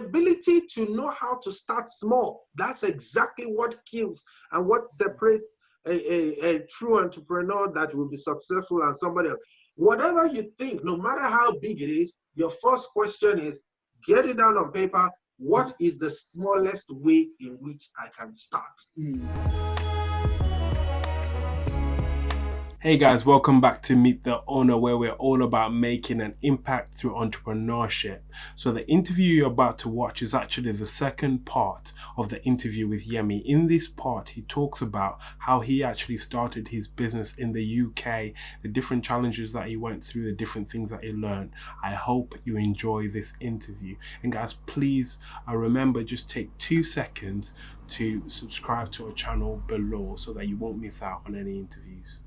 ability to know how to start small. That's exactly what kills and what separates a true entrepreneur that will be successful and somebody else. Whatever you think, no matter how big it is, your first question is, get it down on paper. What is the smallest way in which I can start? Hey guys, welcome back to Meet the Owner, where we're all about making an impact through entrepreneurship. So the interview you're about to watch is actually the second part of the interview with Yemi. In this part, he talks about how he actually started his business in the UK, the different challenges that he went through, the different things that he learned. I hope you enjoy this interview. And guys, please remember, just take 2 seconds to subscribe to our channel below so that you won't miss out on any interviews.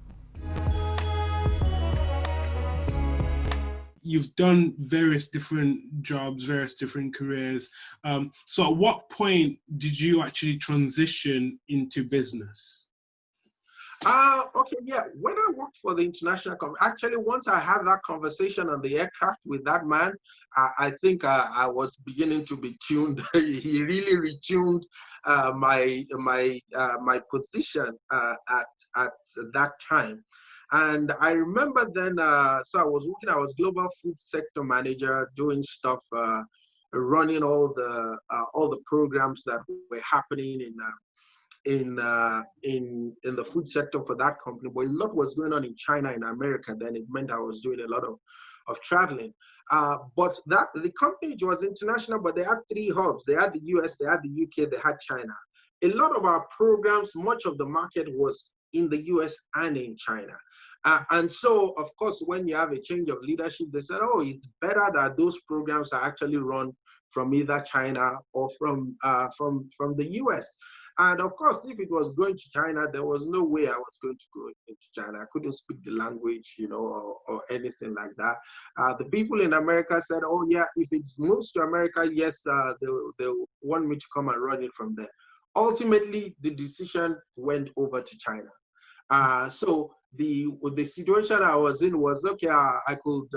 You've done various different jobs, various different careers. So at what point did you actually transition into business? Okay, yeah. When I worked for the international company, actually, once I had that conversation on the aircraft with that man, I think I was beginning to be tuned. He really retuned my position at that time. And I remember then, so I was global food sector manager, doing stuff, running all the programs that were happening in the food sector for that company. But a lot was going on in China and America. Then it meant I was doing a lot of traveling. But the company was international, but they had 3 hubs. They had the US, they had the UK, they had China. A lot of our programs, much of the market was in the US and in China. And so, of course, when you have a change of leadership, they said, oh, it's better that those programs are actually run from either China or from the US. And of course, if it was going to China, there was no way I was going to go into China. I couldn't speak the language, or anything like that. The people in America said, oh yeah, if it moves to America, yes, they'll want me to come and run it from there. Ultimately, the decision went over to China. So the situation I was in was, okay, I could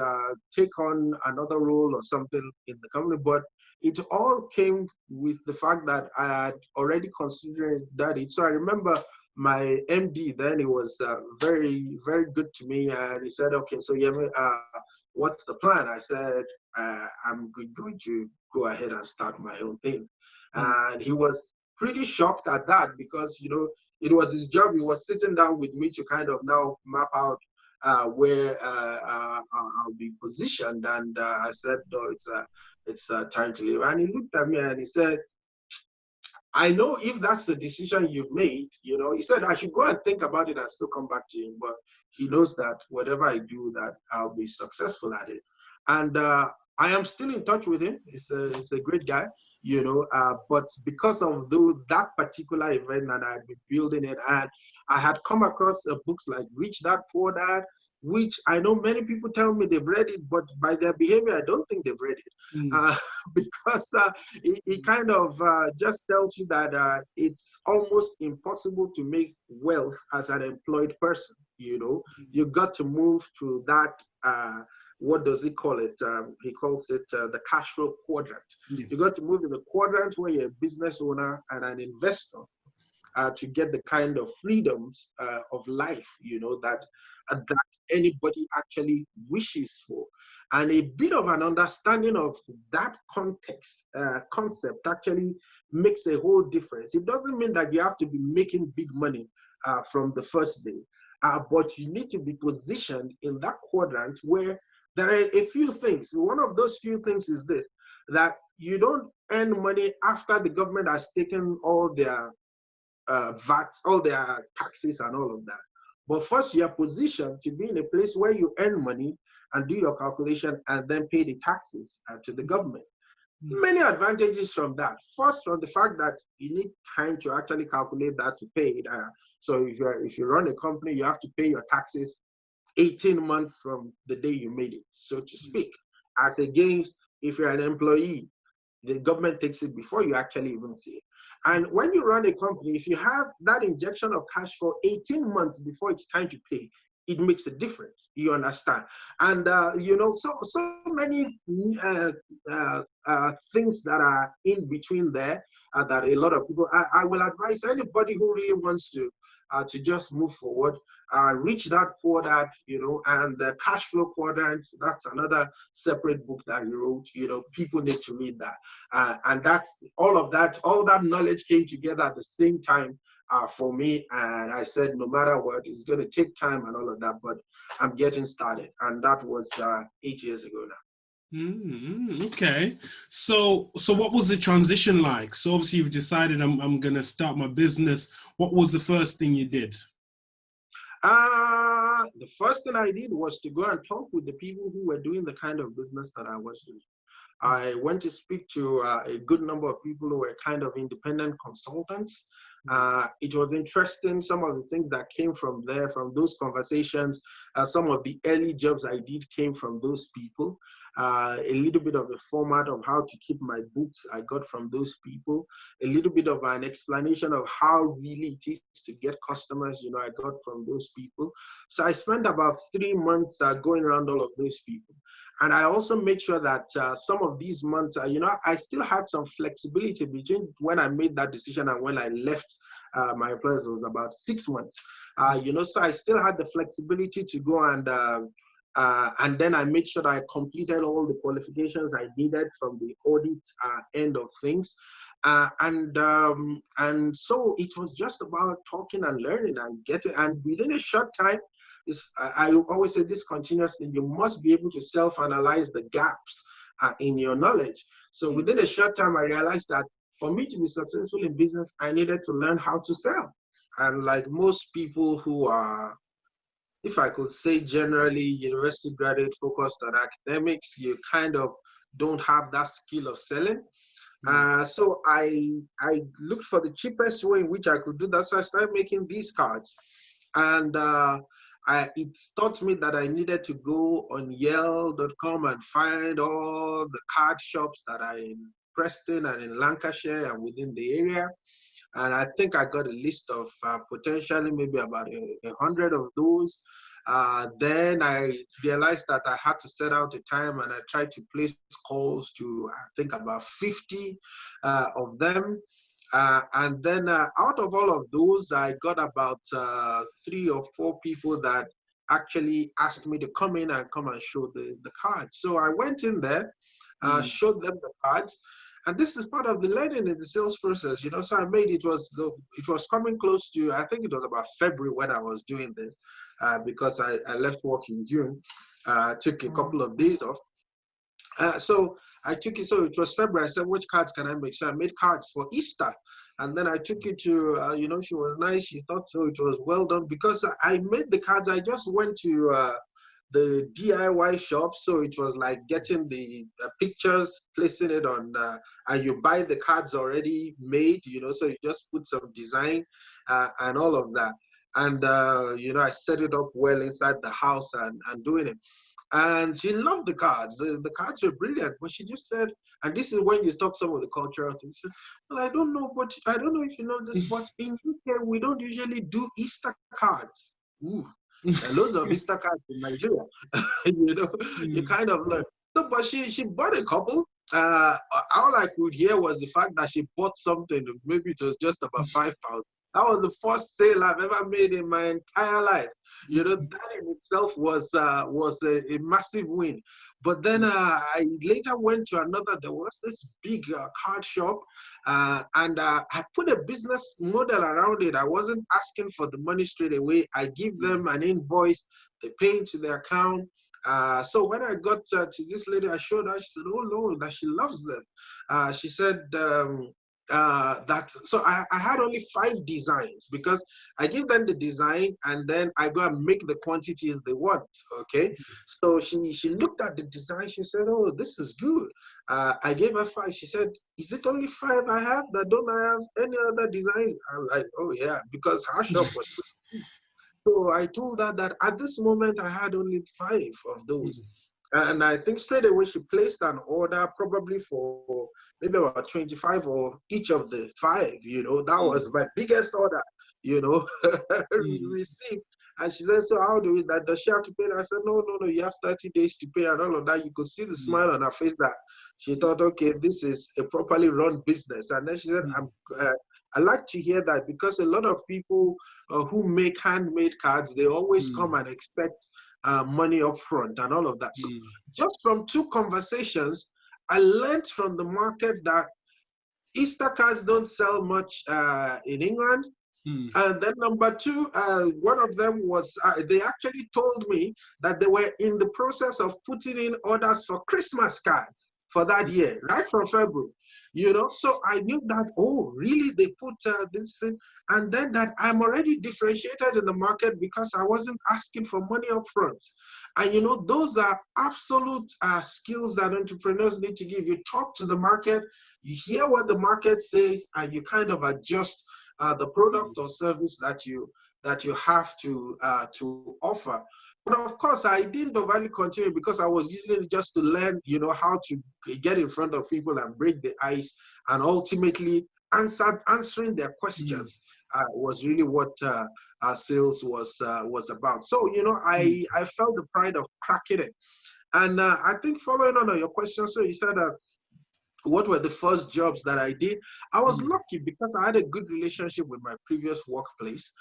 take on another role or something in the company, but it all came with the fact that I had already considered that. So I remember my MD then, he was very, very good to me, and he said, okay, so Yemi, what's the plan? I said, I'm going to go ahead and start my own thing. And he was pretty shocked at that because, it was his job. He was sitting down with me to kind of now map out where I'll be positioned. And I said, no, it's time to leave. And he looked at me and he said, I know if that's the decision you've made, he said I should go and think about it and still come back to him. But he knows that whatever I do, that I'll be successful at it. And I am still in touch with him. He's a great guy. But because of that particular event, and I'd been building it, and I had come across books like Rich Dad Poor Dad, which I know many people tell me they've read it, but by their behavior, I don't think they've read it. Because it kind of just tells you that it's almost impossible to make wealth as an employed person. You've got to move to that. What does he call it? He calls it the cash flow quadrant. Yes. You got to move in the quadrant where you're a business owner and an investor to get the kind of freedoms of life, that anybody actually wishes for. And a bit of an understanding of that concept actually makes a whole difference. It doesn't mean that you have to be making big money from the first day, but you need to be positioned in that quadrant where there are a few things. One of those few things is this, that you don't earn money after the government has taken all their VAT, all their taxes and all of that. But first, you are positioned to be in a place where you earn money and do your calculation and then pay the taxes to the government. Many advantages from that. First, from the fact that you need time to actually calculate that to pay it. So if you run a company, you have to pay your taxes 18 months from the day you made it, so to speak. As against if you're an employee, the government takes it before you actually even see it. And when you run a company, if you have that injection of cash for 18 months before it's time to pay, it makes a difference. You understand? And you know, so many things that are in between there that a lot of people. I will advise anybody who really wants to just move forward, reach that quadrant, you know, and the cash flow quadrant. That's another separate book that he wrote. You know, people need to read that, and that's all of that. All that knowledge came together at the same time for me, and I said, no matter what, it's going to take time and all of that, but I'm getting started, and that was 8 years ago now. Okay. So what was the transition like? So obviously you've decided I'm gonna start my business. What was the first thing you did? The first thing I did was to go and talk with the people who were doing the kind of business that I was doing. I went to speak to a good number of people who were kind of independent consultants. It was interesting, some of the things that came from there, from those conversations. Some of the early jobs I did came from those people. A little bit of the format of how to keep my books I got from those people. A little bit of an explanation of how really it is to get customers, you know, I got from those people. So I spent about 3 months going around all of those people. And I also made sure that some of these months, you know, I still had some flexibility between when I made that decision and when I left my employers. It was about 6 months, you know, so I still had the flexibility to go and then I made sure that I completed all the qualifications I needed from the audit end of things. And so it was just about talking and learning and getting, and within a short time, I always say this continuously, you must be able to self-analyze the gaps in your knowledge. So within a short time, I realized that for me to be successful in business, I needed to learn how to sell. And like most people who are, if I could say generally university graduate focused on academics, you kind of don't have that skill of selling. So I looked for the cheapest way in which I could do that. So I started making these cards. And it taught me that I needed to go on Yale.com and find all the card shops that are in Preston and in Lancashire and within the area. And I think I got a list of potentially maybe about 100 of those. Then I realized that I had to set out a time, and I tried to place calls to, I think, about 50 of them. And then out of all of those, I got about 3 or 4 people that actually asked me to come in and come and show the cards. So I went in there, showed them the cards. And this is part of the learning in the sales process, you know. So I made it was coming close to, I think it was about February when I was doing this, because I left work in June, took a couple of days off. So I took it, so it was February. I said, which cards can I make? So I made cards for Easter. And then I took it to, you know, she was nice. She thought so it was well done. Because I made the cards, I just went to the DIY shop. So it was like getting the pictures, placing it on, and you buy the cards already made, you know, so you just put some design and all of that. And, you know, I set it up well inside the house and doing it. And she loved the cards. The cards were brilliant, but she just said, and this is when you talk some of the cultural things. She said, well, I don't know, but I don't know if you know this, but in UK, we don't usually do Easter cards. Ooh, there are loads of Easter cards in Nigeria. You know, you kind of learn. So, but she bought a couple. All I could hear was the fact that she bought something, maybe it was just about 5,000. That was the first sale I've ever made in my entire life. You know, that in itself was a massive win. But then I later went to another, there was this big card shop, and I put a business model around it. I wasn't asking for the money straight away. I give them an invoice, they pay into their account. So when I got to this lady, I showed her, she said, oh no, that she loves them. She said, so I had only 5 designs because I give them the design and then I go and make the quantities they want. Okay, so she looked at the design, she said, oh, this is good. I gave her 5. She said, is it only 5 I have? That don't I have any other designs? I'm like, oh yeah, because her shop was so I told her that at this moment I had only 5 of those. And I think straight away she placed an order probably for maybe about 25 of each of the 5, you know. That was my biggest order, you know, received. And she said, so how do we, that does she have to pay? And I said, no, no, no, you have 30 days to pay and all of that. You could see the smile on her face that she thought, okay, this is a properly run business. And then she said, I like to hear that, because a lot of people who make handmade cards, they always come and expect money up front and all of that. So just from 2 conversations, I learned from the market that Easter cards don't sell much in England. And then number 2, one of them was, they actually told me that they were in the process of putting in orders for Christmas cards for that year, right from February, you know. So I knew that, oh, really, they put this thing, and then that I'm already differentiated in the market because I wasn't asking for money up front. And you know, those are absolute skills that entrepreneurs need to give. You talk to the market, you hear what the market says, and you kind of adjust the product or service that you have to offer. But of course, I didn't overly continue because I was using it just to learn, you know, how to get in front of people and break the ice, and ultimately answering their questions was really what sales was about. So, you know, I felt the pride of cracking it. And I think following on your question, so you said what were the first jobs that I did? I was lucky because I had a good relationship with my previous workplace.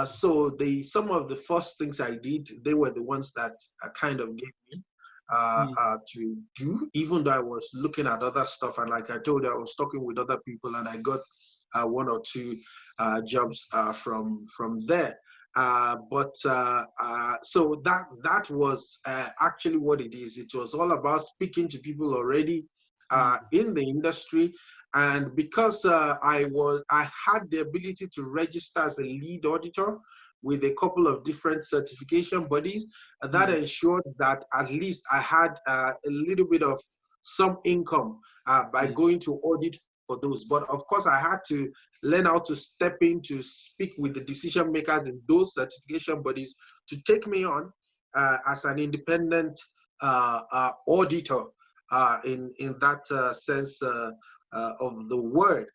So some of the first things I did, they were the ones that kind of gave me to do, even though I was looking at other stuff. And like I told you, I was talking with other people, and I got 1 or 2 jobs from there. So that was actually what it is. It was all about speaking to people already in the industry. And because I had the ability to register as a lead auditor with a couple of different certification bodies, that ensured that at least I had a little bit of some income by going to audit for those. But of course, I had to learn how to step in to speak with the decision makers in those certification bodies to take me on as an independent auditor in that sense of the word.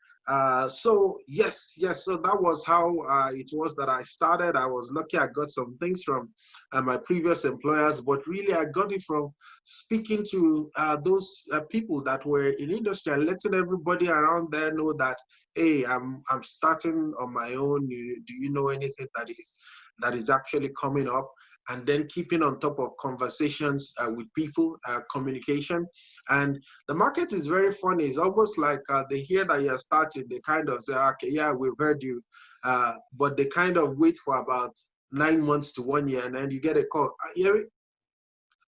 So yes, so that was how it was that I started. I was lucky I got some things from my previous employers, but really I got it from speaking to those people that were in industry and letting everybody around there know that, hey, I'm starting on my own. Do you know anything that is actually coming up? And then keeping on top of conversations with people, communication. And the market is very funny. It's almost like they hear that you're starting, they kind of say, okay, yeah, we've heard you. But they kind of wait for about 9 months to 1 year, and then you get a call. Yemi,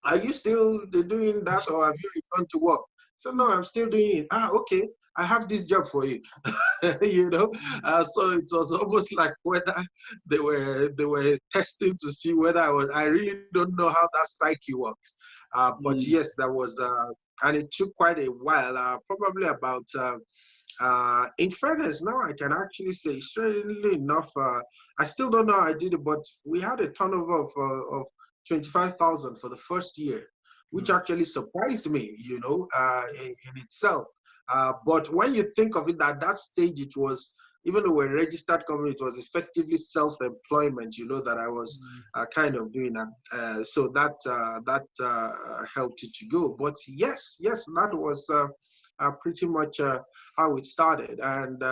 are you still doing that, or have you returned to work? So no, I'm still doing it. Okay, I have this job for you. You know, so it was almost like whether they were testing to see whether I really don't know how that psyche works. But yes, that was, and it took quite a while, probably about. In fairness, now I can actually say, strangely enough, I still don't know how I did it, but we had a turnover of 25,000 for the first year, which actually surprised me, you know, in itself. But when you think of it, at that stage, it was, even though we're a registered company, it was effectively self-employment, you know, that I was kind of doing that. So that helped it to go. But yes, that was pretty much how it started. And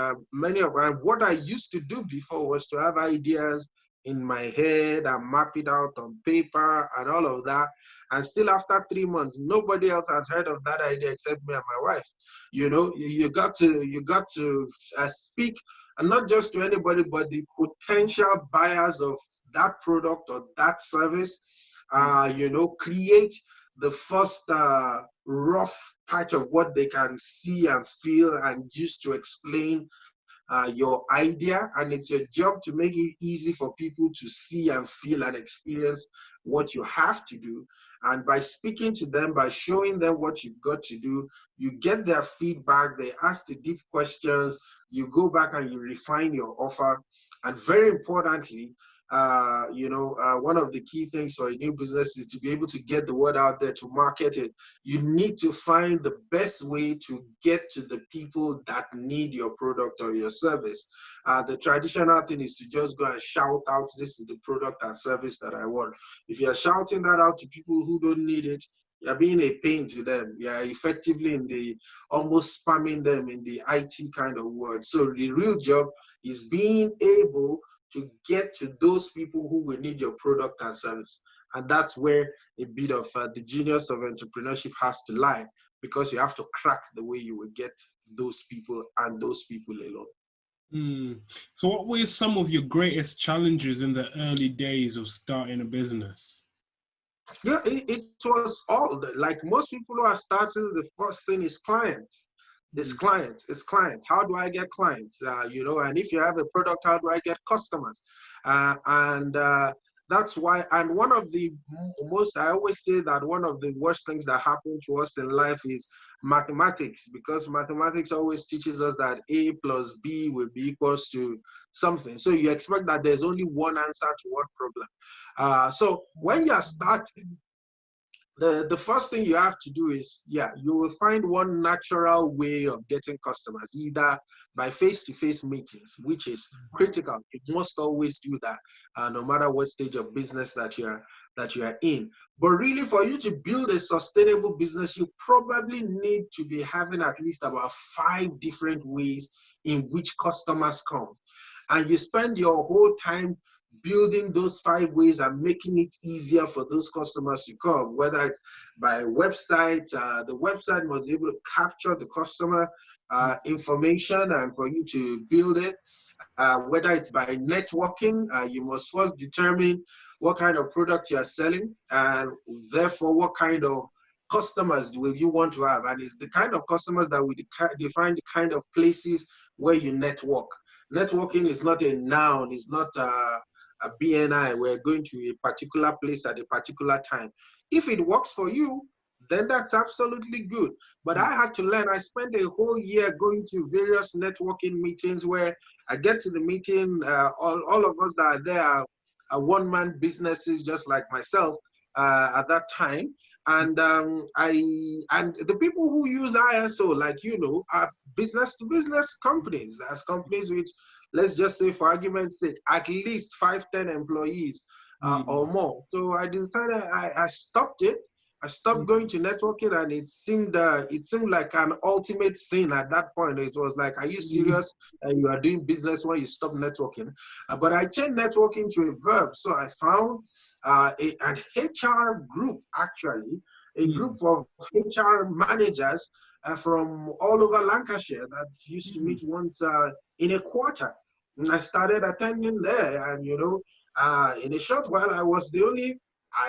what I used to do before was to have ideas in my head and map it out on paper and all of that. And still after 3 months, nobody else has heard of that idea except me and my wife. You know, you got to speak, and not just to anybody, but the potential buyers of that product or that service. You know, create the first rough patch of what they can see and feel and use to explain your idea. And it's your job to make it easy for people to see and feel and experience what you have to do. And by speaking to them, by showing them what you've got to do, you get their feedback, they ask the deep questions, you go back and you refine your offer. And very importantly, one of the key things for a new business is to be able to get the word out there, to market it. You need to find the best way to get to the people that need your product or your service. The traditional thing is to just go and shout out, this is the product and service that I want. If you're shouting that out to people who don't need it, you're being a pain to them. You're effectively almost spamming them in the IT kind of word. So the real job is being able to get to those people who will need your product and service. And that's where a bit of the genius of entrepreneurship has to lie, because you have to crack the way you will get those people and those people alone. So what were some of your greatest challenges in the early days of starting a business? Yeah, it was all like most people who are starting, the first thing is clients. It's clients. How do I get clients? And if you have a product, how do I get customers? And that's why, and one of the I always say that one of the worst things that happen to us in life is mathematics, because mathematics always teaches us that A plus B will be equals to something. So you expect that there's only one answer to one problem. So when you're starting, the first thing you have to do is, you will find one natural way of getting customers, either by face-to-face meetings, which is critical. You must always do that, no matter what stage of business that you are in. But really, for you to build a sustainable business, you probably need to be having at least about 5 different ways in which customers come. And you spend your whole time building those 5 ways and making it easier for those customers to come, whether it's by website. The website must be able to capture the customer information and for you to build it. Whether it's by networking, you must first determine what kind of product you are selling, and therefore what kind of customers will you want to have. And it's the kind of customers that will define the kind of places where you network. Networking is not a noun, it's not a BNI. We're going to a particular place at a particular time. If it works for you, then that's absolutely good. But I had to learn. I spent a whole year going to various networking meetings where I get to the meeting, all of us that are there are one-man businesses just like myself at that time. And the people who use ISO, like are business-to-business companies. That's companies which, let's just say for argument's sake, at least 5-10 employees or more. So I decided I stopped it. I stopped going to networking, and it seemed like an ultimate sin at that point. It was like, are you serious? You are doing business when you stop networking. But I changed networking to a verb. So I found an HR group, actually, a group of HR managers from all over Lancashire that used to meet once in a quarter. And I started attending there, and in a short while, I was the only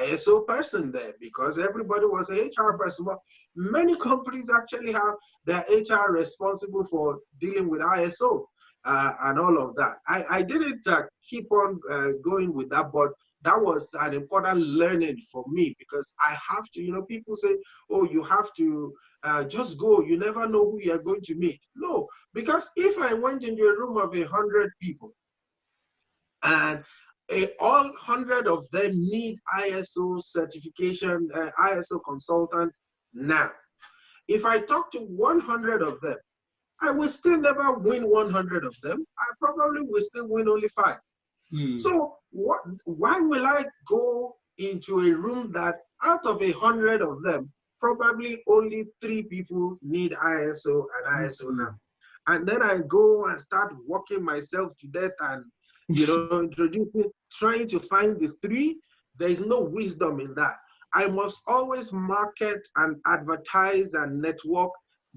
ISO person there, because everybody was a HR person. But many companies actually have their HR responsible for dealing with ISO and all of that. I didn't keep on going with that, but that was an important learning for me, because I have to, people say, oh, you have to just go. You never know who you're going to meet. No, because if I went into a room of 100 people, and all 100 of them need ISO certification, ISO consultant now. If I talk to 100 of them, I will still never win 100 of them. I probably will still win only 5. So why will I go into a room that out of 100 of them, probably only 3 people need ISO and ISO now? And then I go and start working myself to death and introducing, trying to find the 3. There is no wisdom in that. I must always market and advertise and network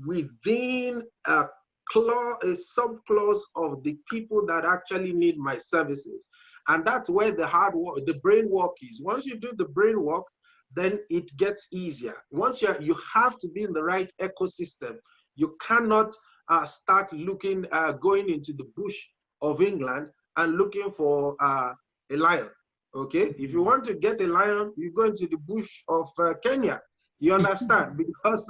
within a subclause of the people that actually need my services. And that's where the hard work, the brain work is. Once you do the brain work, then it gets easier. Once you have to be in the right ecosystem. You cannot start looking, going into the bush of England and looking for a lion. Okay, if you want to get a lion, you go into the bush of Kenya. You understand? Because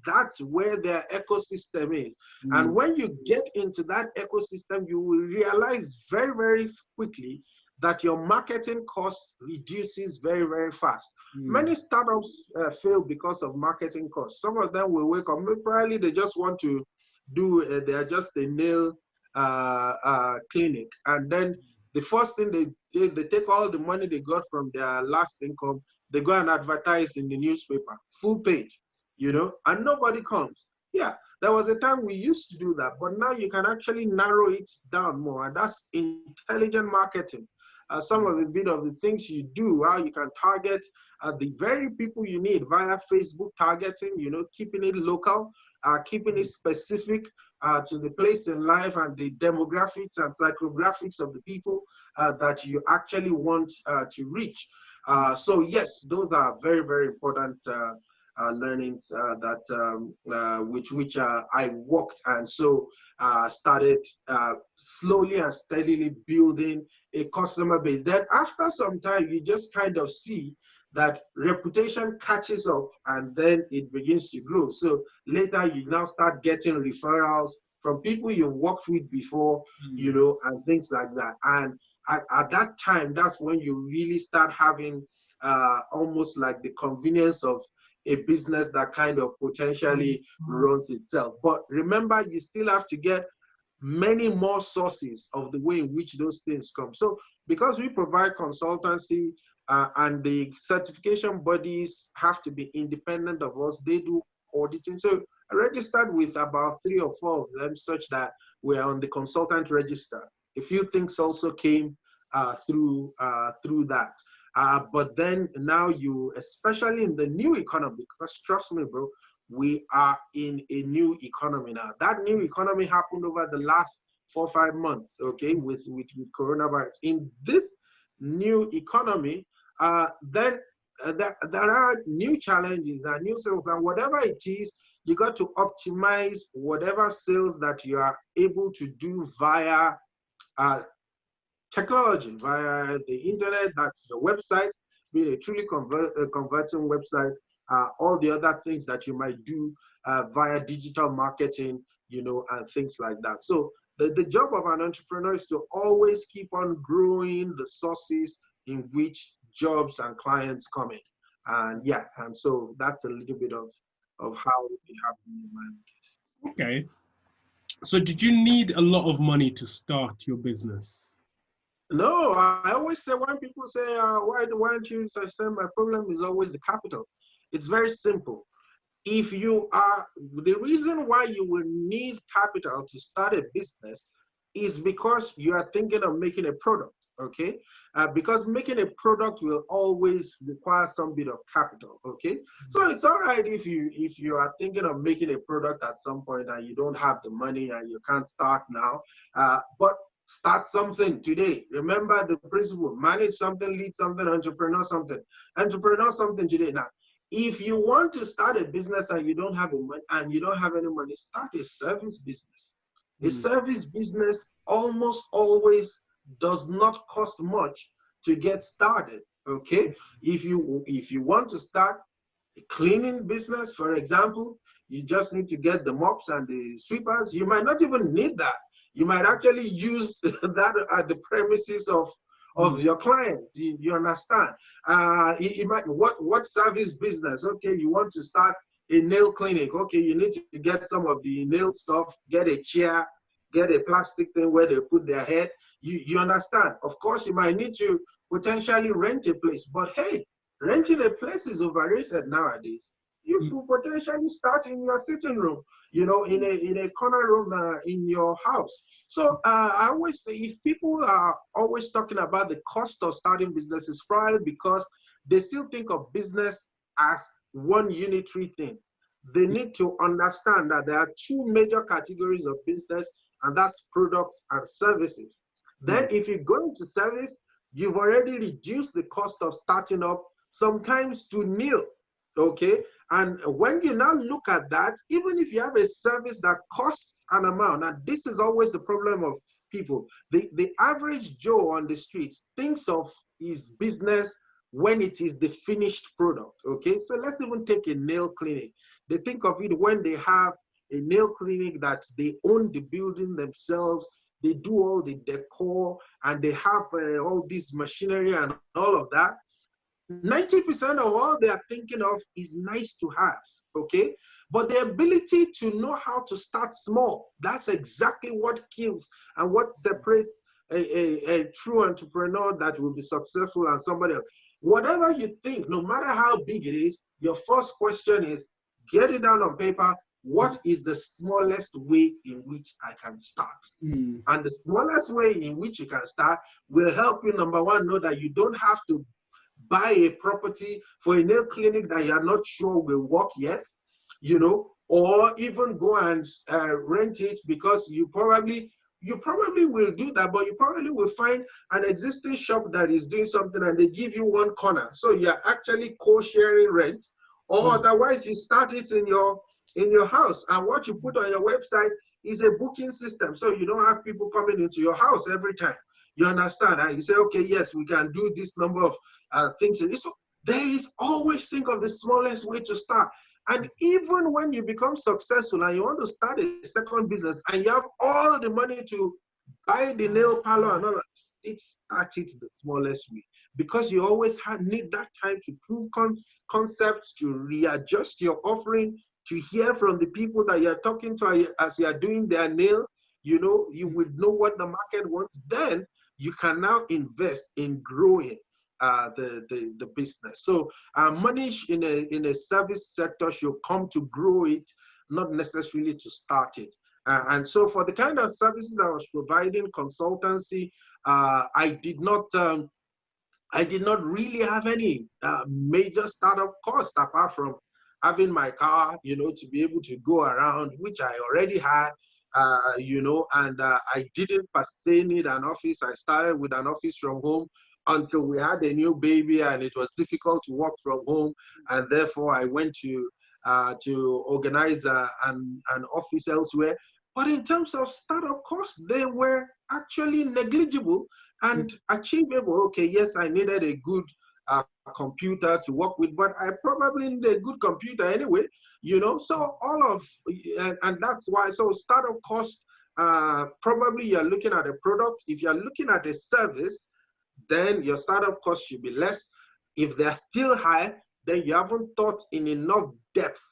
that's where their ecosystem is. And when you get into that ecosystem, you will realize very, very quickly that your marketing cost reduces very, very fast. Mm. Many startups fail because of marketing costs. Some of them will wake up, probably they just want to do, they are just a nail clinic. And then the first thing they take all the money they got from their last income, they go and advertise in the newspaper, full page, and nobody comes. Yeah, there was a time we used to do that, but now you can actually narrow it down more, and that's intelligent marketing. Some of the bit of the things you do, how you can target the very people you need via Facebook targeting, keeping it local, keeping it specific to the place in life and the demographics and psychographics of the people that you actually want to reach. So yes, those are very, very important learnings that which I worked, and so started slowly and steadily building a customer base. Then after some time, you just kind of see that reputation catches up and then it begins to grow. So later you now start getting referrals from people you've worked with before, and things like that. And at that time, that's when you really start having almost like the convenience of a business that kind of potentially runs itself. But remember, you still have to get many more sources of the way in which those things come. So because we provide consultancy and the certification bodies have to be independent of us, they do auditing. So I registered with about 3 or 4 of them such that we're on the consultant register. A few things also came through that. But then now especially in the new economy, because trust me, bro, we are in a new economy now. That new economy happened over the last 4 or 5 months, okay, with coronavirus. In this new economy, then there are new challenges and new sales, and whatever it is, you got to optimize whatever sales that you are able to do via technology, via the internet. That's your website, being a truly converting website, all the other things that you might do via digital marketing, and things like that. So the job of an entrepreneur is to always keep on growing the sources in which jobs and clients come in. And yeah, and so that's a little bit of how it happened in my case. Okay. So did you need a lot of money to start your business? No, I always say, when people say, why don't you? So I say, my problem is always the capital. It's very simple. If you are, the reason why you will need capital to start a business is because you are thinking of making a product, okay? Because making a product will always require some bit of capital, okay? So it's all right if you are thinking of making a product at some point and you don't have the money and you can't start now, but start something today. Remember the principle: manage something, lead something, entrepreneur something. Entrepreneur something today. Now, if you want to start a business and you don't have any money, start a service business. A service business almost always does not cost much to get started. Okay, if you want to start a cleaning business, for example, you just need to get the mops and the sweepers. You might not even need that. You might actually use that at the premises of your clients. You understand? You might, what service business? Okay, you want to start a nail clinic. Okay, you need to get some of the nail stuff, get a chair, get a plastic thing where they put their head. You understand? Of course, you might need to potentially rent a place, but hey, renting a place is overrated nowadays. You could potentially start in your sitting room, in a corner room in your house. So I always say, if people are always talking about the cost of starting businesses, probably because they still think of business as one unitary thing. They need to understand that there are 2 major categories of business, and that's products and services. Then if you go into service, you've already reduced the cost of starting up sometimes to nil, okay? And when you now look at that, even if you have a service that costs an amount, and this is always the problem of people, the average Joe on the street thinks of his business when it is the finished product, okay? So let's even take a nail clinic. They think of it when they have a nail clinic that they own the building themselves, they do all the decor, and they have all this machinery and all of that. 90% of all they are thinking of is nice to have, okay? But the ability to know how to start small, that's exactly what kills and what separates a true entrepreneur that will be successful and somebody else. Whatever you think, no matter how big it is, your first question is, get it down on paper. What is the smallest way in which I can start? And the smallest way in which you can start will help you, number one, know that you don't have to buy a property for a nail clinic that you're not sure will work yet, you know, or even go and rent it, because you probably will do that, but you probably will find an existing shop that is doing something and they give you one corner. So you're actually co-sharing rent, or otherwise you start it in your house, and what you put on your website is a booking system. So you don't have people coming into your house every time. You understand? And you say, okay, yes, we can do this number of things. So there is always think of the smallest way to start. And even when you become successful and you want to start a second business and you have all the money to buy the nail parlor and all that, it started the smallest way, because you always need that time to prove concepts, to readjust your offering, to hear from the people that you're talking to as you're doing their nail. You know, you would know what the market wants. Then you can now invest in growing the business. So money in a service sector should come to grow it, not necessarily to start it. And so for the kind of services I was providing, consultancy, I did not really have any major startup costs apart from having my car, you know, to be able to go around, which I already had. You know, and I didn't per se need an office. I started with an office from home until we had a new baby, and it was difficult to work from home, and therefore I went to organize an office elsewhere. But in terms of startup costs, they were actually negligible and achievable. Okay, yes, I needed a good computer to work with, but I probably need a good computer anyway, you know. So and that's why, so startup cost, probably you're looking at a product. If you're looking at a service, then your startup cost should be less. If they're still high, then you haven't thought in enough depth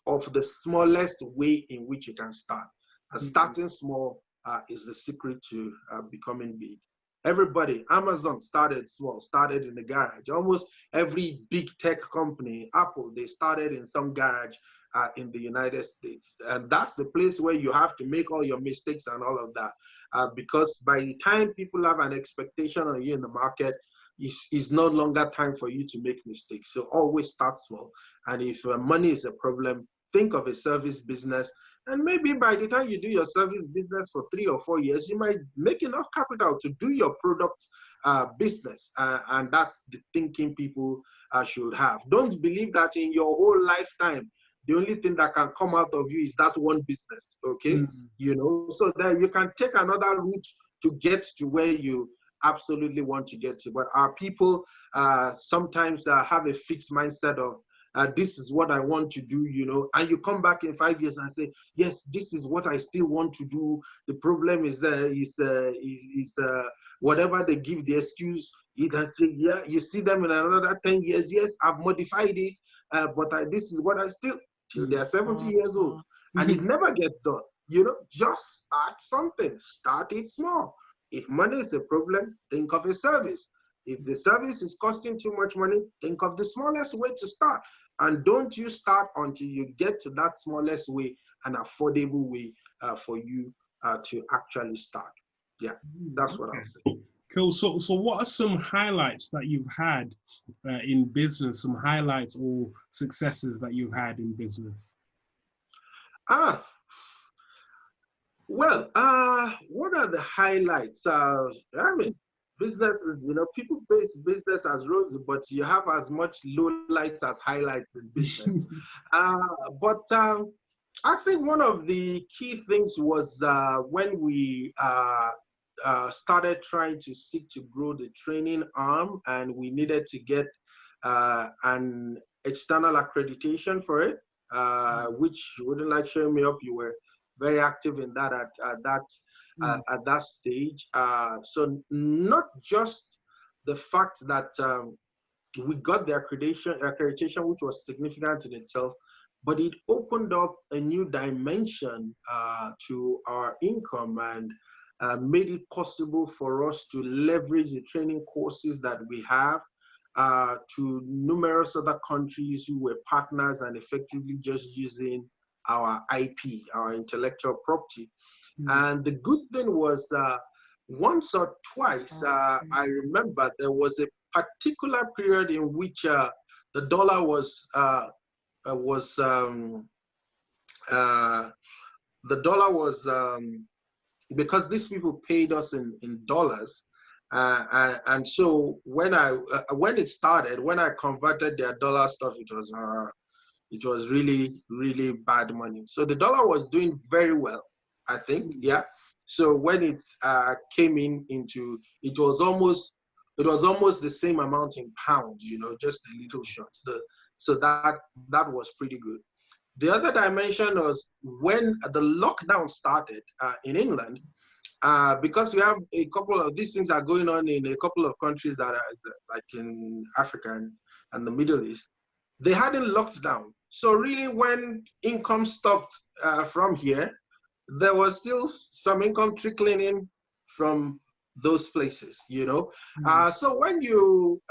of the smallest way in which you can start. And starting small is the secret to becoming big. Everybody, Amazon started small, started in the garage. Almost every big tech company, Apple, they started in some garage in the United States. And that's the place where you have to make all your mistakes and all of that. Because by the time people have an expectation on you in the market, it's no longer time for you to make mistakes. So always start small. And if money is a problem, think of a service business. And maybe by the time you do your service business for 3 or 4 years, you might make enough capital to do your product business. And that's the thinking people should have. Don't believe that in your whole lifetime, the only thing that can come out of you is that one business, okay? You know, so that you can take another route to get to where you absolutely want to get to. But our people sometimes have a fixed mindset of, this is what I want to do, you know, and you come back in 5 years and say, yes, this is what I still want to do. The problem is whatever they give the excuse, you can say, yeah, you see them in another 10 years, yes, I've modified it, but this is what I still, till they're 70 years old, and it never gets done. You know, just start something, start it small. If money is a problem, think of a service. If the service is costing too much money, think of the smallest way to start. And don't you start until you get to that smallest way, an affordable way for you to actually start. Yeah, that's what I'll say. Cool. So what are some highlights that you've had in business, some highlights or successes that you've had in business? Well, what are the highlights? I mean, businesses, you know, people base business as rosy, but you have as much lowlights as highlights in business. But I think one of the key things was when we started trying to seek to grow the training arm, and we needed to get an external accreditation for it, which you wouldn't like showing me up. You were very active in that at that at that stage. So not just the fact that we got the accreditation, which was significant in itself, but it opened up a new dimension to our income and made it possible for us to leverage the training courses that we have to numerous other countries who were partners and effectively just using our IP, our intellectual property. And the good thing was once or twice, I remember there was a particular period in which the dollar was because these people paid us in dollars, and so when it started, when I converted their dollar stuff, it was really, really bad money. So the dollar was doing very well, I think, yeah. So when it came into, it was almost the same amount in pounds, just a little short. So that was pretty good. The other dimension was when the lockdown started in England, because we have a couple of these things are going on in a couple of countries that are like in Africa and the Middle East. They hadn't locked down. So really when income stopped from here, there was still some income trickling in from those places, So when you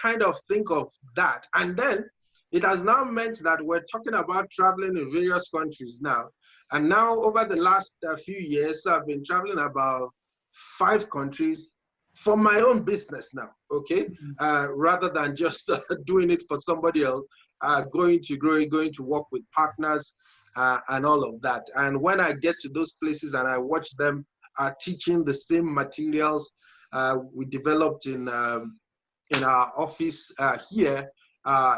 kind of think of that, and then it has now meant that we're talking about traveling in various countries now. And now over the last few years, so I've been traveling about 5 countries for my own business now, okay? Rather than just doing it for somebody else, going to work with partners and all of that. And when I get to those places and I watch them teaching the same materials we developed in our office here,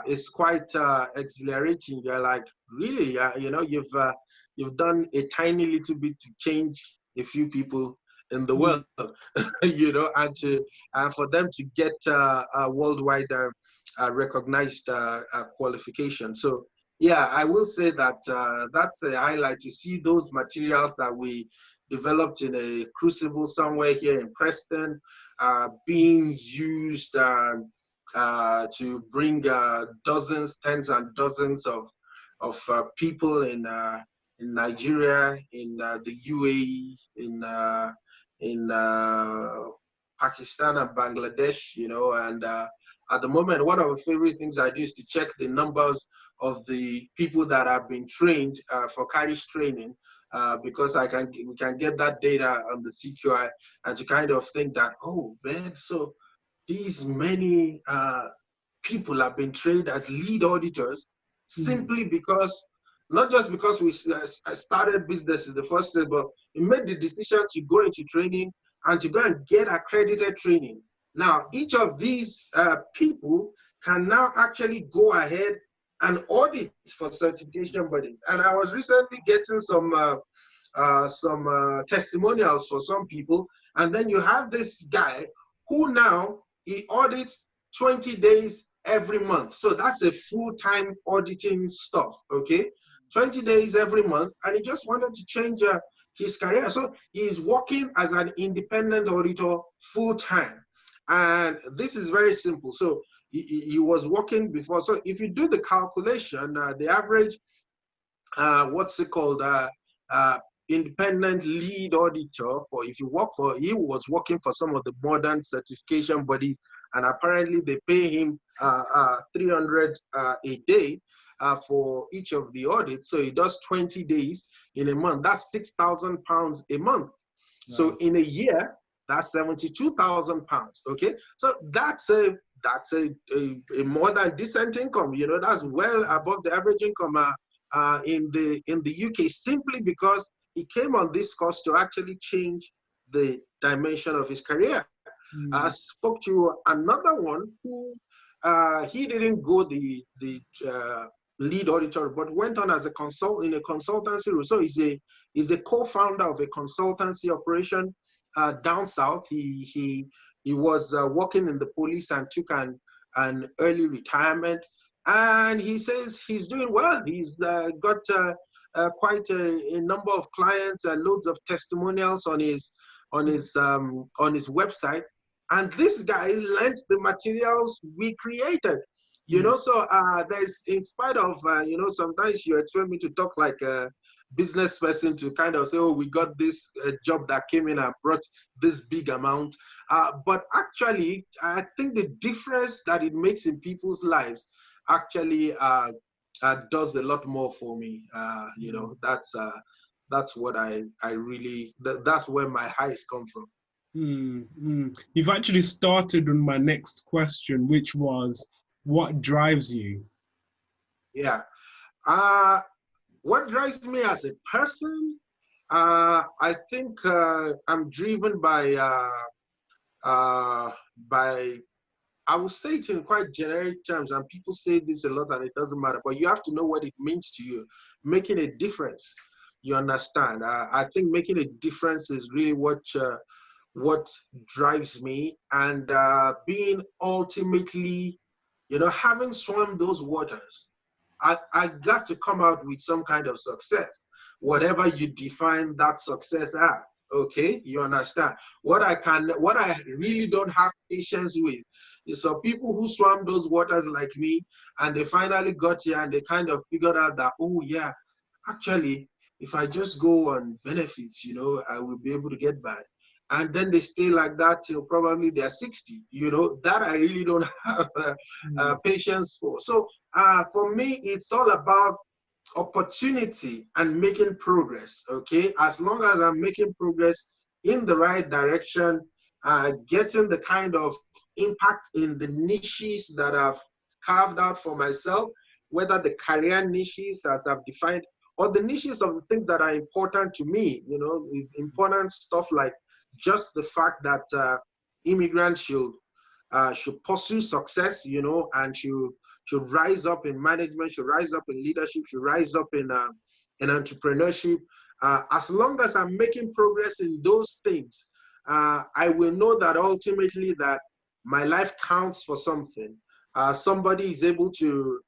it's quite exhilarating. You're like, really, you've done a tiny little bit to change a few people in the world, and for them to get a worldwide recognized qualification. So yeah, I will say that that's a highlight to see those materials that we developed in a crucible somewhere here in Preston being used to bring dozens, tens and dozens of people in Nigeria, in the UAE, in Pakistan and Bangladesh, and at the moment, one of the favorite things I do is to check the numbers of the people that have been trained for Kairos training, because we can get that data on the CQI and to kind of think that, oh man, so these many people have been trained as lead auditors simply because, not just because we started business in the first place, but we made the decision to go into training and to go and get accredited training. Now, each of these people can now actually go ahead and audit for certification bodies. And I was recently getting some testimonials for some people. And then you have this guy who now, he audits 20 days every month. So that's a full-time auditing stuff, okay? 20 days every month. And he just wanted to change his career. So he's working as an independent auditor full-time. And this is very simple. So he was working before. So if you do the calculation, the average, what's it called, independent lead auditor he was working for some of the modern certification bodies, and apparently they pay him 300 a day for each of the audits. So he does 20 days in a month. That's £6,000 a month. Wow. So in a year, that's £72,000. Okay, so that's a more than decent income. That's well above the average income in the UK, simply because he came on this course to actually change the dimension of his career. I spoke to another one who he didn't go the lead auditor, but went on as a consultant in a consultancy role. So he's a co-founder of a consultancy operation down south. He was working in the police and took an early retirement. And he says he's doing well. He's got quite a number of clients and loads of testimonials on his website. And this guy lent the materials we created. So there's, in spite of sometimes you expect me to talk like a business person to kind of say, oh, we got this job that came in and brought this big amount. But actually, I think the difference that it makes in people's lives actually does a lot more for me. That's what I really, that's where my highs come from. You've actually started on my next question, which was, what drives you? Yeah. What drives me as a person? I think I'm driven by, I will say it in quite generic terms, and people say this a lot and it doesn't matter, but you have to know what it means to you. Making a difference, you understand? I think making a difference is really what drives me, and being ultimately, having swum those waters, I got to come out with some kind of success, whatever you define that success as. Okay, you understand? What I really don't have patience with is some people who swam those waters like me, and they finally got here and they kind of figured out that, oh yeah, actually, if I just go on benefits, I will be able to get by. And then they stay like that till probably they're 60. That I really don't have patience for. So for me, it's all about opportunity and making progress. Okay, as long as I'm making progress in the right direction, getting the kind of impact in the niches that I've carved out for myself, whether the career niches as I've defined, or the niches of the things that are important to me. Important stuff like just the fact that immigrants should pursue success, and should rise up in management, should rise up in leadership, should rise up in entrepreneurship. As long as I'm making progress in those things, I will know that ultimately that my life counts for something. Somebody is able to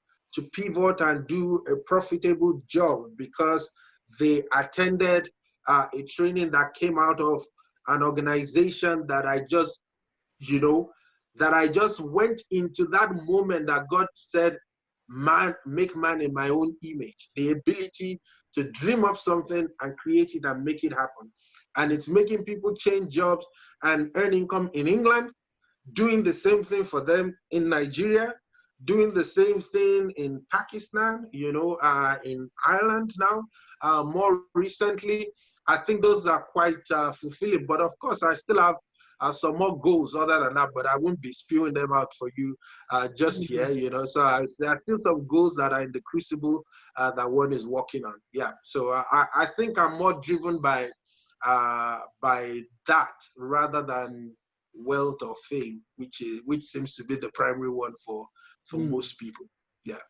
pivot and do a profitable job because they attended a training that came out of an organization that I just, that I just went into that moment that God said, man, make man in my own image. The ability to dream up something and create it and make it happen. And it's making people change jobs and earn income in England, doing the same thing for them in Nigeria, doing the same thing in Pakistan, in Ireland now. More recently, I think those are quite fulfilling. But of course, I still have some more goals other than that, but I won't be spewing them out for you just here, So there are still some goals that are in the crucible that one is working on. Yeah. So I think I'm more driven by that rather than wealth or fame, which seems to be the primary one for most people. Yeah.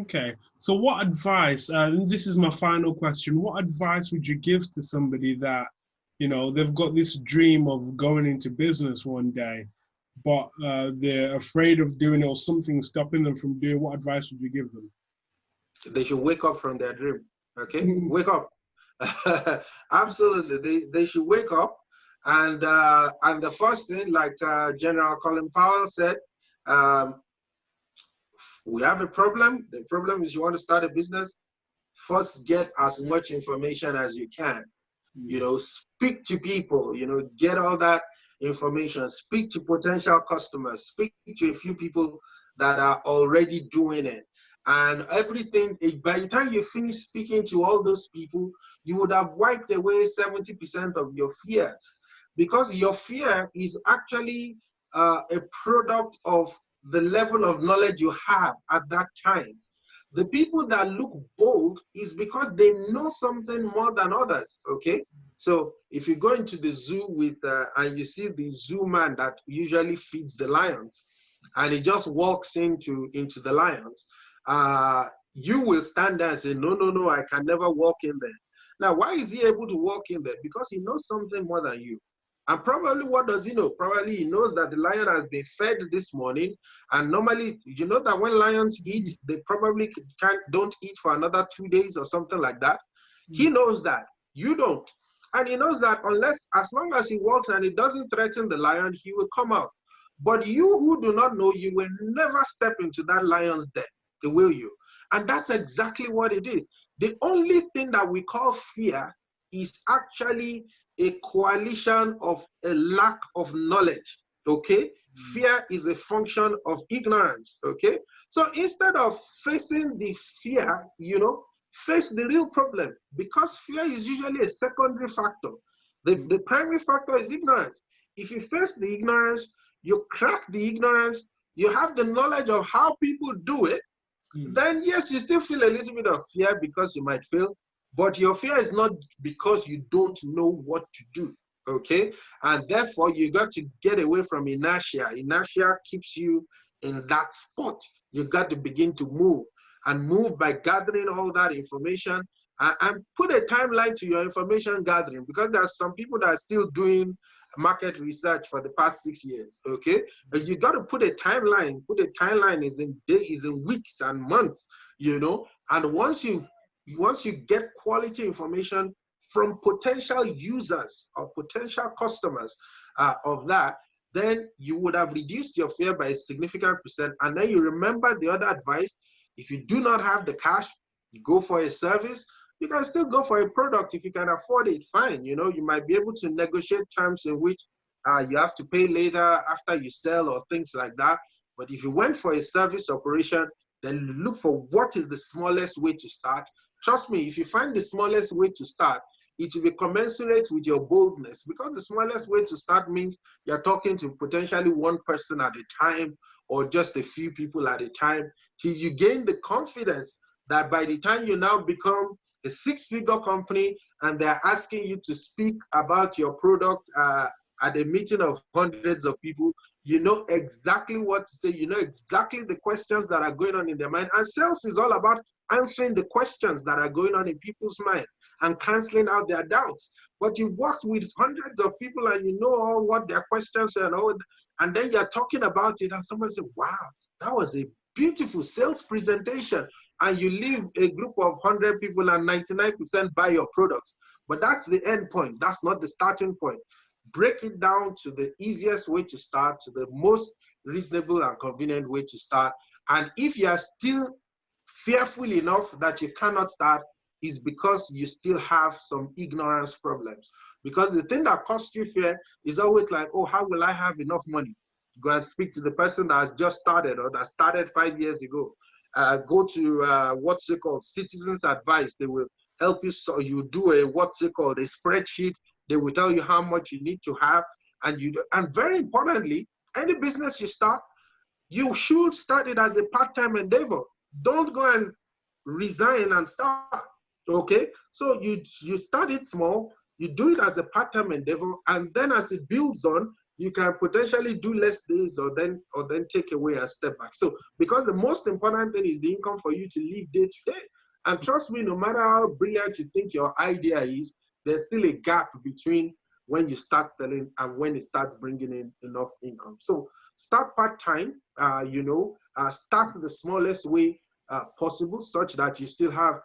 Okay. So what advice, and this is my final question, what advice would you give to somebody that, they've got this dream of going into business one day, but they're afraid of doing it or something stopping them from doing? What advice would you give them? They should wake up from their dream. Okay? Wake up. Absolutely. They should wake up. And the first thing, like General Colin Powell said, we have a problem. The problem is you want to start a business, first get as much information as you can. Speak to people, get all that information, speak to potential customers, speak to a few people that are already doing it. And everything, by the time you finish speaking to all those people, you would have wiped away 70% of your fears, because your fear is actually a product of the level of knowledge you have at that time. The people that look bold is because they know something more than others, okay? So if you go into the zoo and you see the zoo man that usually feeds the lions, and he just walks into the lions, you will stand there and say, no, I can never walk in there. Now, why is he able to walk in there? Because he knows something more than you. And probably what does he know? Probably he knows that the lion has been fed this morning. And normally, you know that when lions eat, they probably don't eat for another 2 days or something like that. He knows that. You don't. And he knows that as long as he walks and it doesn't threaten the lion, he will come out. But you who do not know, you will never step into that lion's den, will you? And that's exactly what it is. The only thing that we call fear is actually a coalition of a lack of knowledge, okay? Fear is a function of ignorance, okay? So instead of facing the fear, face the real problem, because fear is usually a secondary factor. The primary factor is ignorance. If you face the ignorance, you crack the ignorance, you have the knowledge of how people do it, then yes, you still feel a little bit of fear because you might fail, but your fear is not because you don't know what to do, okay? And therefore, you got to get away from inertia. Inertia keeps you in that spot. You got to begin to move, and move by gathering all that information, and put a timeline to your information gathering, because there's some people that are still doing market research for the past 6 years, okay? But you got to put a timeline. Put a timeline is in days, in weeks and months, and once you get quality information from potential users or potential customers of that, then you would have reduced your fear by a significant percent. And then you remember the other advice: if you do not have the cash, you go for a service. You can still go for a product if you can afford it, fine. You might be able to negotiate terms in which you have to pay later after you sell or things like that. But if you went for a service operation, then look for what is the smallest way to start. Trust me, if you find the smallest way to start, it will be commensurate with your boldness, because the smallest way to start means you're talking to potentially one person at a time or just a few people at a time, till you gain the confidence that by the time you now become a 6-figure company and they're asking you to speak about your product at a meeting of hundreds of people, you know exactly what to say, you know exactly the questions that are going on in their mind. And sales is all about answering the questions that are going on in people's mind and canceling out their doubts. But you worked with hundreds of people and you know all what their questions are, and then you're talking about it and somebody says, wow, that was a beautiful sales presentation. And you leave a group of 100 people and 99% buy your products. But that's the end point. That's not the starting point. Break it down to the easiest way to start, to the most reasonable and convenient way to start. And if you are still fearful enough that you cannot start, is because you still have some ignorance problems. Because the thing that causes you fear is always like, oh, how will I have enough money? Go and speak to the person that has just started or that started 5 years ago. Go to what's it called, Citizens Advice. They will help you. So you do a a spreadsheet. They will tell you how much you need to have, and very importantly, any business you start, you should start it as a part-time endeavor. Don't go and resign and start. Okay, so you start it small, you do it as a part-time endeavor, and then as it builds on, you can potentially do less days or then take away and step back. So because the most important thing is the income for you to live day to day. And trust me, no matter how brilliant you think your idea is, there's still a gap between when you start selling and when it starts bringing in enough income. So start part-time, start the smallest way possible, such that you still have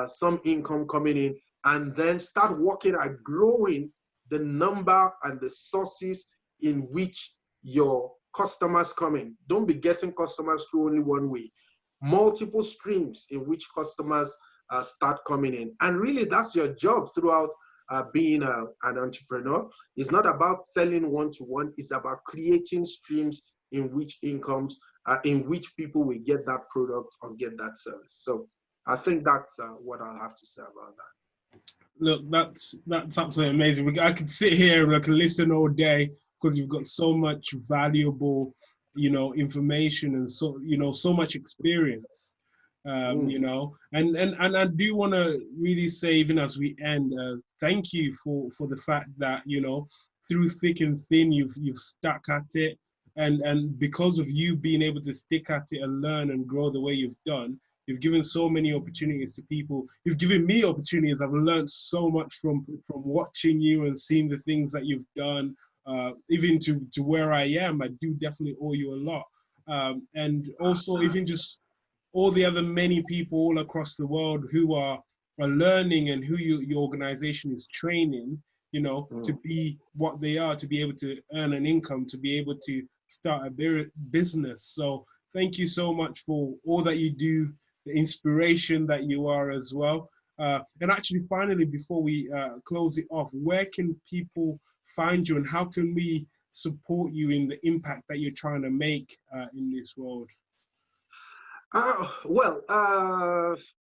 some income coming in, and then start working at growing the number and the sources in which your customers come in. Don't be getting customers through only one way. Multiple streams in which customers start coming in. And really, that's your job throughout being an entrepreneur. It's not about selling one-to-one. It's about creating streams in which in which people will get that product or get that service. So I think that's what I'll have to say about that. Look, that's absolutely amazing. I could sit here and I can listen all day, because you've got so much valuable, information, and so much experience. And I do want to really say, even as we end, thank you for the fact that through thick and thin you've stuck at it, and because of you being able to stick at it and learn and grow the way you've done, you've given so many opportunities to people. You've given me opportunities. I've learned so much from watching you and seeing the things that you've done even to where I am, I do definitely owe you a lot. And also even just all the other many people all across the world who are learning and who your organization is training, you know, to be what they are, to be able to earn an income, to be able to start a business. So thank you so much for all that you do, the inspiration that you are as well. And actually, finally, before we close it off, where can people find you and how can we support you in the impact that you're trying to make in this world?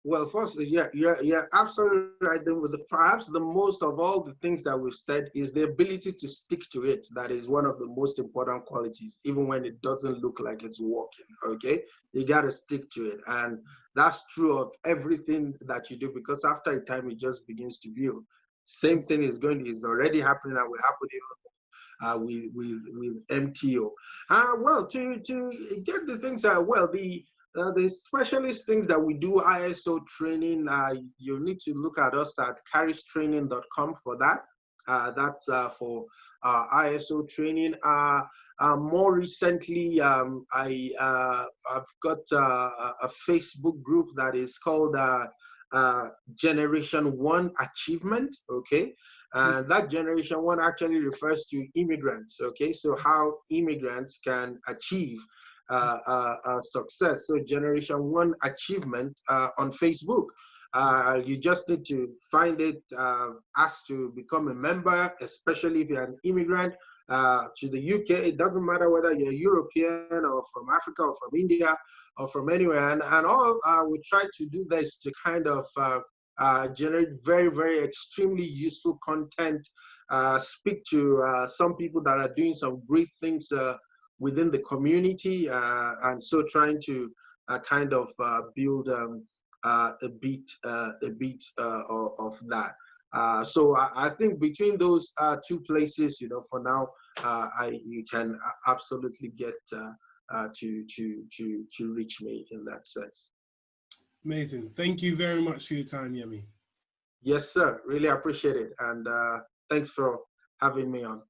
Well, firstly, yeah, absolutely right. Then, with perhaps the most of all the things that we've said is the ability to stick to it. That is one of the most important qualities, even when it doesn't look like it's working. Okay, you got to stick to it, and that's true of everything that you do, because after a time, it just begins to build. Same thing is already happening and will happen with MTO. Well, to get the things the specialist things that we do ISO training, you need to look at us at caristraining.com for that. That's for ISO training. More recently, I've got a Facebook group that is called Generation One Achievement. Okay. That Generation One actually refers to immigrants. Okay. So how immigrants can achieve success. So Generation One Achievement on Facebook. You just need to find it, ask to become a member, especially if you're an immigrant to the UK. It doesn't matter whether you're European or from Africa or from India or from anywhere. And all we try to do this to kind of generate very, very extremely useful content, speak to some people that are doing some great things within the community, and so trying to kind of build a bit of that. So I think between those two places, you know, for now, you can absolutely get to reach me in that sense. Amazing. Thank you very much for your time, Yemi. Yes, sir. Really appreciate it, and thanks for having me on.